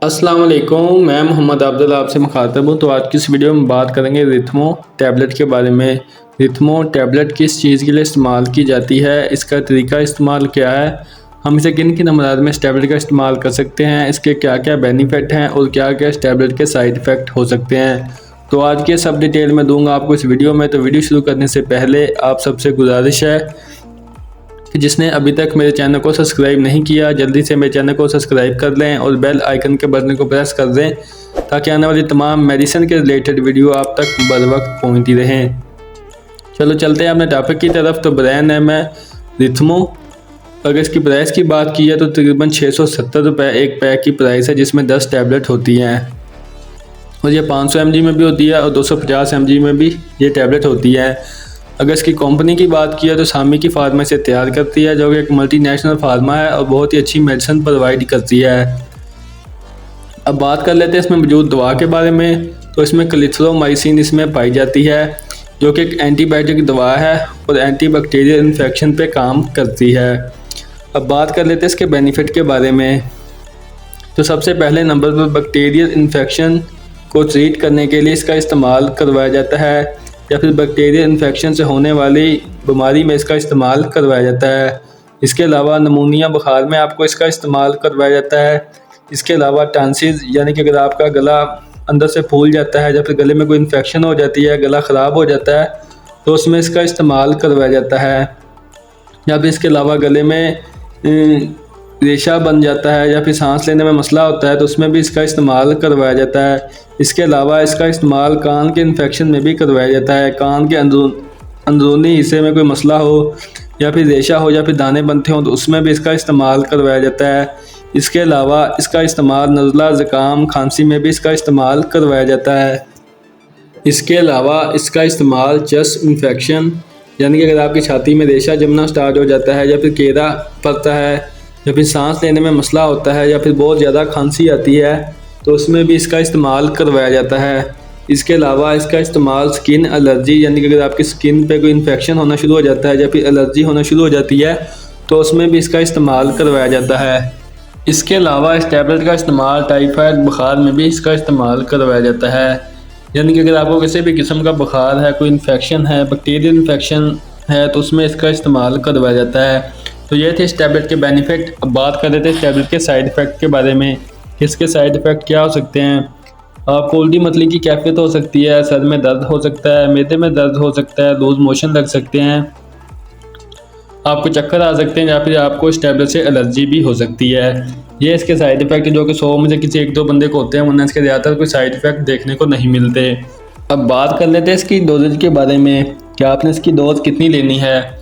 अस्सलाम वालेकुम, मैं मोहम्मद अब्दुल आपसे मुखातब हूँ। तो आज की इस वीडियो में बात करेंगे रिथमो टैबलेट के बारे में। रिथमो टैबलेट किस चीज़ के लिए इस्तेमाल की जाती है, इसका तरीका इस्तेमाल क्या है, हम इसे किन किन अमराज में इस टैबलेट का इस्तेमाल कर सकते हैं, इसके क्या क्या बेनिफिट हैं और क्या क्या इस टैबलेट के साइड इफ़ेक्ट हो सकते हैं। तो आज के सब डिटेल में दूंगा आपको इस वीडियो में। तो वीडियो शुरू करने से पहले आप सबसे गुजारिश है कि जिसने अभी तक मेरे चैनल को सब्सक्राइब नहीं किया, जल्दी से मेरे चैनल को सब्सक्राइब कर लें और बेल आइकन के बटन को प्रेस कर दें ताकि आने वाली तमाम मेडिसिन के रिलेटेड वीडियो आप तक बर वक्त पहुँचती रहें। चलो चलते हैं अपने टॉपिक की तरफ। तो ब्रांड नेम है रिथमो। अगर इसकी प्राइस की बात की जाए तो तकरीबन 670 रुपये एक पैक की प्राइस है, जिसमें 10 टैबलेट होती हैं और ये 500 mg में भी होती है और 250 mg में भी ये टैबलेट होती है। अगर इसकी कंपनी की बात की है तो सामी की फार्मा से तैयार करती है, जो कि एक मल्टीनेशनल फार्मा है और बहुत ही अच्छी मेडिसिन प्रोवाइड करती है। अब बात कर लेते हैं इसमें मौजूद दवा के बारे में। तो इसमें क्लिथ्रोमाइसिन इसमें पाई जाती है, जो कि एक एंटीबायोटिक दवा है और एंटीबैक्टीरियल इन्फेक्शन पे काम करती है। अब बात कर लेते हैं इसके बेनिफिट के बारे में। तो सबसे पहले नंबर पर बैक्टीरियल इन्फेक्शन को ट्रीट करने के लिए इसका इस्तेमाल करवाया जाता है, या फिर बैक्टीरियल इन्फेक्शन से होने वाली बीमारी में इसका इस्तेमाल करवाया जाता है। इसके अलावा नमूनिया बुखार में आपको इसका इस्तेमाल करवाया जाता है। इसके अलावा टांसिस, यानी कि अगर आपका गला अंदर से फूल जाता है या फिर गले में कोई इन्फेक्शन हो जाती है, गला ख़राब हो जाता है, तो उसमें इसका इस्तेमाल करवाया जाता है। या फिर इसके अलावा गले में रेशा बन जाता है या फिर सांस लेने में मसला होता है, तो उसमें भी इसका इस्तेमाल करवाया जाता है। इसके अलावा इसका इस्तेमाल कान के इन्फेक्शन में भी करवाया जाता है। कान के अंदरूनी हिस्से में कोई मसला हो या फिर रेशा हो या फिर दाने बनते हों, तो उसमें भी इसका इस्तेमाल करवाया जाता है। इसके अलावा इसका इस्तेमाल नज़ला, ज़ुकाम, खांसी में भी इसका इस्तेमाल करवाया जाता है। इसके अलावा इसका इस्तेमाल चेस्ट इन्फेक्शन, यानी कि अगर आपकी छाती में रेशा जमना स्टार्ट हो जाता है या फिर केरा पड़ता है या फिर सांस लेने में मसला होता है या फिर बहुत ज़्यादा खांसी आती है, तो उसमें भी इसका इस्तेमाल करवाया जाता है। इसके अलावा इसका इस्तेमाल स्किन एलर्जी, यानी कि अगर आपकी स्किन पे कोई इन्फेक्शन होना शुरू हो जाता है या फिर एलर्जी होना शुरू हो जाती है, तो उसमें भी इसका इस्तेमाल करवाया जाता है। इसके अलावा इस टैबलेट का इस्तेमाल टाइफाइड बुखार में भी इसका इस्तेमाल करवाया जाता है, यानी कि अगर आपको किसी भी किस्म का बुखार है, कोई इन्फेक्शन है, बैक्टीरियल इन्फेक्शन है, तो उसमें इसका इस्तेमाल करवाया जाता है। तो ये थे इस टैबलेट के बेनिफिट। अब बात कर लेते हैं इस टैबलेट के साइड इफ़ेक्ट के बारे में। इसके साइड इफ़ेक्ट क्या हो सकते हैं। आपको उल्टी मतली की कैफियत हो सकती है, सर में दर्द हो सकता है, मैदे में दर्द हो सकता है, लूज मोशन लग सकते हैं, आपको चक्कर आ सकते हैं, या फिर आपको इस टैबलेट से एलर्जी भी हो सकती है। ये इसके साइड इफ़ेक्ट है, जो कि 100 में से किसी एक दो बंदे को होते हैं, वरना इसके ज़्यादातर कोई साइड इफ़ेक्ट देखने को नहीं मिलते। अब बात कर लेते हैं इसकी डोजेज के बारे में कि आपने इसकी डोज कितनी लेनी है।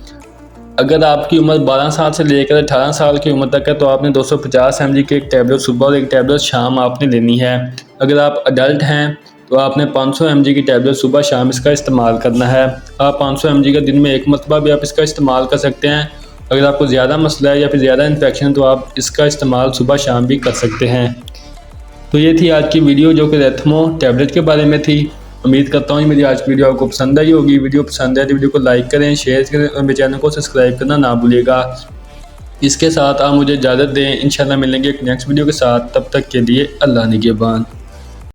अगर आपकी उम्र 12 साल से लेकर 18 साल की उम्र तक है, तो आपने 250 mg की एक टैबलेट सुबह और एक टैबलेट शाम आपने लेनी है। अगर आप अडल्ट हैं तो आपने 500 mg की टैबलेट सुबह शाम इसका इस्तेमाल करना है। आप 500 mg का दिन में एक मरतबा भी आप इसका इस्तेमाल कर सकते हैं। अगर आपको ज़्यादा मसला है या फिर ज़्यादा इन्फेक्शन, तो आप इसका इस्तेमाल सुबह शाम भी कर सकते हैं। तो ये थी आज की वीडियो, जो कि रिथमो टैबलेट के बारे में थी। उम्मीद करता हूँ मेरी आज की वीडियो आपको पसंद आई होगी। वीडियो पसंद आए तो वीडियो को लाइक करें, शेयर करें और मेरे चैनल को सब्सक्राइब करना ना भूलिएगा। इसके साथ आप मुझे इजाज़त दें। इंशाल्लाह मिलेंगे एक नेक्स्ट वीडियो के साथ। तब तक के लिए अल्लाह निगहबान।